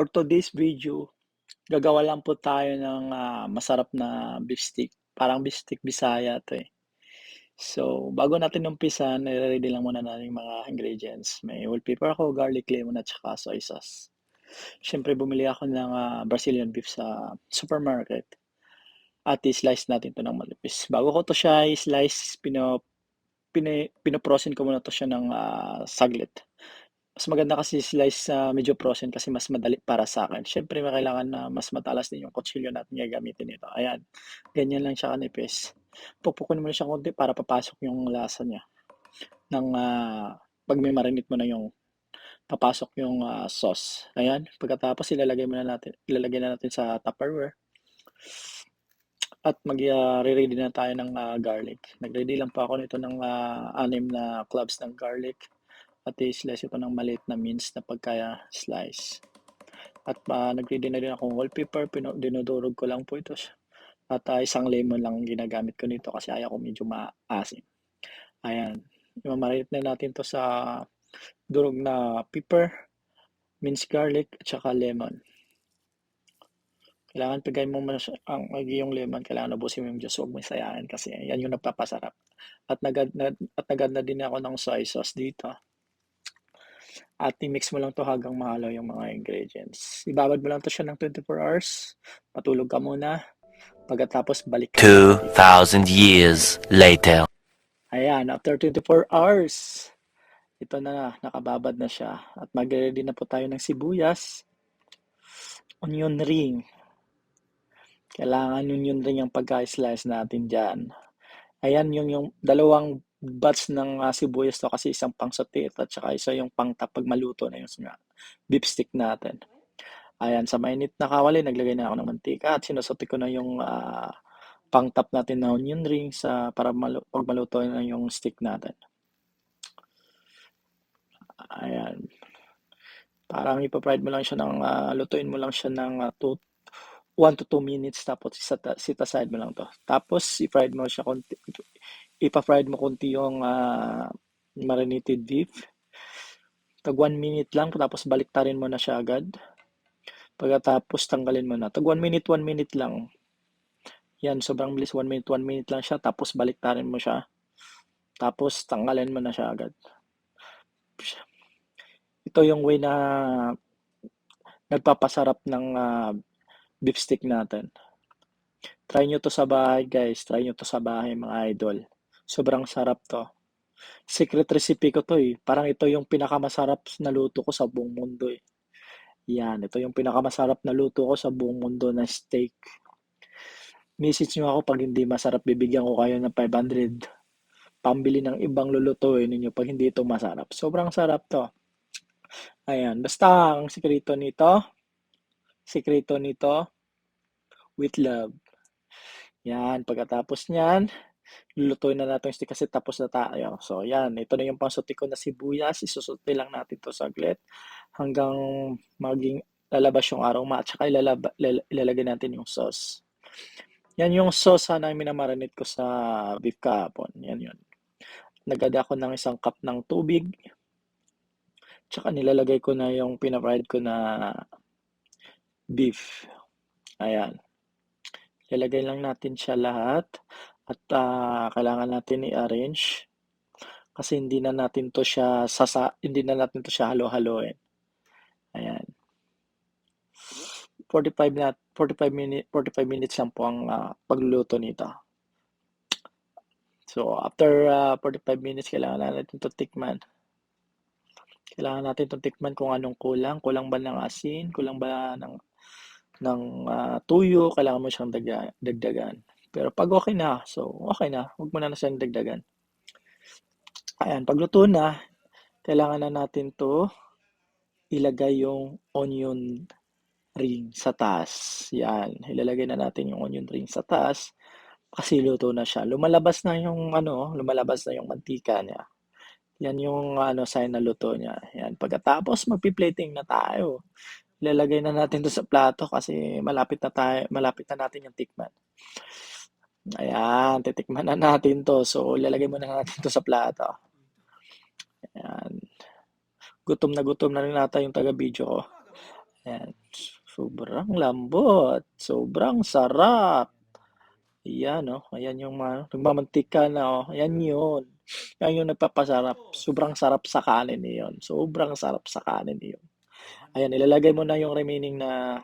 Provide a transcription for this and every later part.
For today's video, gagawa lang po tayo ng masarap na beef stick. Parang beef stick Bisaya 'to, eh. So, bago natin umpisan, nire-ready lang muna natin yung mga ingredients. May whole pepper ako, garlic, lemon, at saka soy sauce. Siyempre, bumili ako ng Brazilian beef sa supermarket at i-slice natin 'to ng manipis. Bago ko 'to siya i-slice, pino-frozen ko muna 'to siya ng saglit. Mas maganda kasi slice sa medyo frozen kasi mas madali para sa akin. Siyempre kailangan na mas matalas din yung kutsilyo natin gagamitin nito. Ayan, ganyan lang siya kanipis. Pupukpukin mo na siya konti para papasok yung lasa niya ng 'pag may-marinate mo na yung papasok yung sauce. Ayan, pagkatapos ilalagay na natin sa Tupperware at re-ready na tayo ng garlic. Nag-ready lang po ako nito ng 6 na cloves ng garlic at i-slice ito ng maliit na minced na pagka-slice. At nag-ready na din akong whole pepper, dinudurog ko lang po ito. At isang lemon lang ginagamit ko nito kasi ayaw ko medyo maasim. Ayan, i-marinate na natin to sa durog na pepper, minced garlic, at saka lemon. Kailangan pigay mo muna yung lemon, kailangan ubusin mo yung juice, huwag mo sayangin kasi yan yung nagpapasarap. At nagad na din ako ng soy sauce dito. At i-mix mo lang to hanggang mahalo yung mga ingredients. Ibabad mo lang to siya ng 24 hours. Patulog ka muna. Pagkatapos balik ka natin dito. 2,000 years later. Ayan, after 24 hours, ito na, nakababad na siya. At mag-ready na po tayo ng sibuyas, onion ring. Kailangan onion ring ang pagka-slice natin dyan. Ayan yung dalawang batch ng sibuyas to kasi isang pang sauté at saka isa yung pang pag maluto na yung beef stick natin. Ayan, sa mainit na kawali, naglagay na ako ng mantika at sinusote ko na yung pang-top natin na onion rings para pag maluto na yung stick natin. Ayan. Parang ipa-fried mo lang siya lutuin mo lang siya ng 1 to 2 minutes tapos sit aside mo lang to. Tapos i-fried mo siya konti, ipa-fried mo konti yung marinated beef. Tag 1 minute lang tapos baliktarin mo na siya agad. Pagkatapos tanggalin mo na. Tag 1 minute, 1 minute lang. Yan, sobrang bilis. 1 minute, 1 minute lang siya. Tapos baliktarin mo siya. Tapos tanggalin mo na siya agad. Ito yung way na nagpapasarap ng beef stick natin. Try nyo to sa bahay guys. Try nyo to sa bahay mga idol. Sobrang sarap to. Secret recipe ko to eh. Parang ito yung pinakamasarap na luto ko sa buong mundo eh. Yan, ito yung pinakamasarap na luto ko sa buong mundo na steak. Message nyo ako pag hindi masarap, bibigyan ko kayo ng 500 pambili ng ibang lulutuin ninyo pag hindi ito masarap. Sobrang sarap to. Ayan, basta ang sikreto nito, with love. Yan, pagkatapos niyan, lulutuin na natin yung steak kasi tapos na tayo. So, yan, ito na yung pangsuti ko na sibuyas. Isusuti lang natin to saglit hanggang maging lalabas yung aroma at saka ilalagay natin yung sauce. Yan yung sauce na minamarinate ko sa beef kahapon. Yan yun. Nagada ako ng 1 cup ng tubig. Tsaka nilalagay ko na yung pina-fried ko na beef. Ayan. Ilalagay lang natin siya lahat. At kailangan natin i-arrange. Kasi hindi na natin to siya halo-haloin. Ayan. 45 minutes lang po ang pagluluto nito. So, after 45 minutes, kailangan natin ito tikman. Kailangan natin itong tikman kung anong kulang. Kulang ba ng asin? Kulang ba ng tuyo? Kailangan mo siyang dagdagan. Pero pag okay na, so okay na. Huwag mo na siyang dagdagan. Ayan, pagluto na, kailangan na natin to ilagay yung onion ring sa taas. Yan, ilalagay na natin yung onion ring sa taas kasi luto na siya. Lumalabas na yung mantika niya. Yan yung sign na luto niya. Yan, pagkatapos magpi-plating na tayo. Ilalagay na natin to sa plato kasi malapit na natin yung tikman. Ayan, titikman na natin to. So, ilalagay muna natin to sa plato. Ayan. Gutom na rin nata yung taga-video ko. Ayan, sobrang lambot, sobrang sarap. Ayan, oh, ayan yung nagmamantika na, oh, ayan yun. Yan yung nagpapasarap, sobrang sarap sa kanin yun, sobrang sarap sa kanin yun. Ayan, ilalagay mo na yung remaining na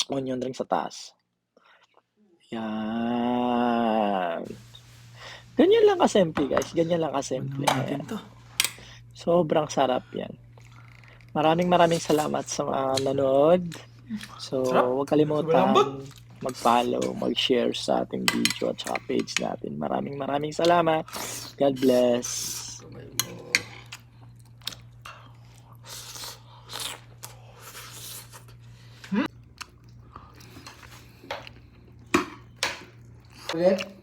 onion ring sa taas. Yan. Ganyan lang kasimple guys, ganyan lang kasimple. Ano natin Ayan, to? sobrang sarap yan. Maraming salamat sa mga nanood. So, Sarap. huwag Sobrang lambot. kalimutan mag-follow, mag-share sa ating video at saka page natin. Maraming salamat. God bless. Okay.